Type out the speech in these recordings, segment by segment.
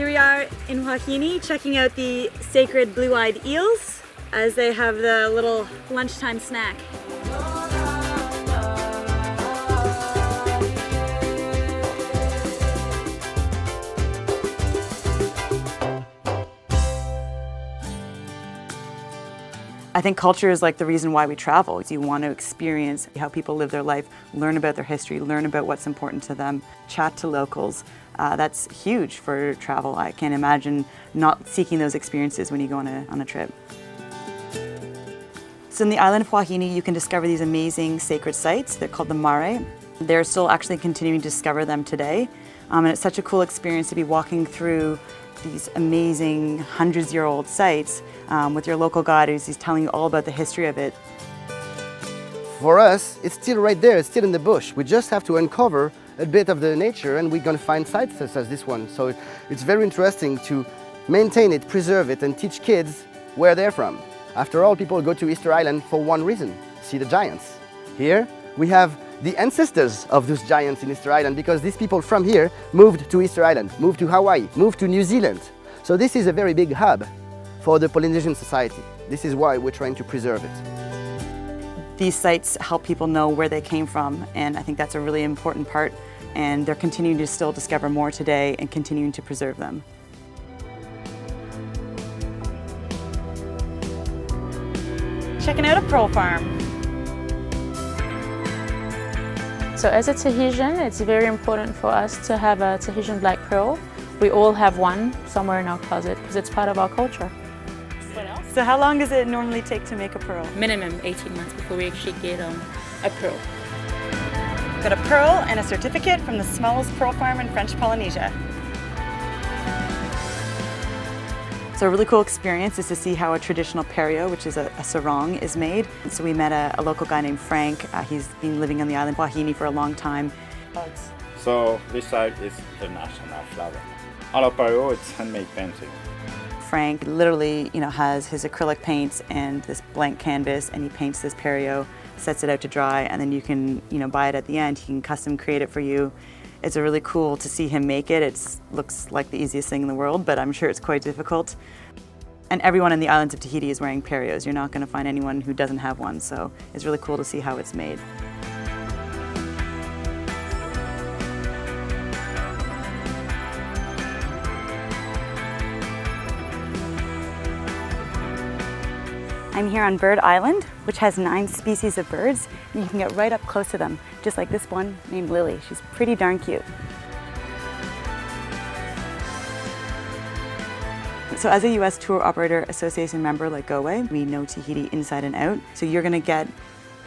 Here we are in Huahine checking out the sacred blue-eyed eels as they have the little lunchtime snack. I think culture is like the reason why we travel. You want to experience how people live their life, learn about their history, learn about what's important to them, chat to locals. That's huge for travel. I can't imagine not seeking those experiences when you go on a trip. So in the island of Huahine, you can discover these amazing sacred sites. They're called the mare. They're still actually continuing to discover them today. And it's such a cool experience to be walking through these amazing hundreds-year-old sites with your local guide who's telling you all about the history of it. For us, it's still right there, it's still in the bush. We just have to uncover a bit of the nature and we're going to find sites such as this one. So it's very interesting to maintain it, preserve it and teach kids where they're from. After all, people go to Easter Island for one reason, see the giants. Here we have the ancestors of those giants in Easter Island because these people from here moved to Easter Island, moved to Hawaii, moved to New Zealand. So this is a very big hub for the Polynesian society. This is why we're trying to preserve it. These sites help people know where they came from, and I think that's a really important part, and they're continuing to still discover more today and continuing to preserve them. Checking out a pearl farm. So as a Tahitian, it's very important for us to have a Tahitian black pearl. We all have one somewhere in our closet because it's part of our culture. What else? So how long does it normally take to make a pearl? Minimum 18 months before we actually get a pearl. Got a pearl and a certificate from the smallest pearl farm in French Polynesia. So a really cool experience is to see how a traditional perio, which is a sarong, is made. So we met a local guy named Frank. He's been living on the island of Huahine for a long time. So this side is the national flower. On a perio, it's handmade painting. Frank literally, has his acrylic paints and this blank canvas, and he paints this perio, sets it out to dry, and then you can, buy it at the end. He can custom create it for you. It's really cool to see him make it. It looks like the easiest thing in the world, but I'm sure it's quite difficult. And everyone in the islands of Tahiti is wearing perios. You're not going to find anyone who doesn't have one, so it's really cool to see how it's made. I'm here on Bird Island, which has 9 species of birds. You can get right up close to them, just like this one named Lily. She's pretty darn cute. So as a US Tour Operator Association member like Goway, we know Tahiti inside and out. So you're going to get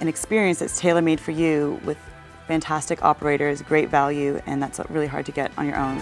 an experience that's tailor-made for you with fantastic operators, great value, and that's really hard to get on your own.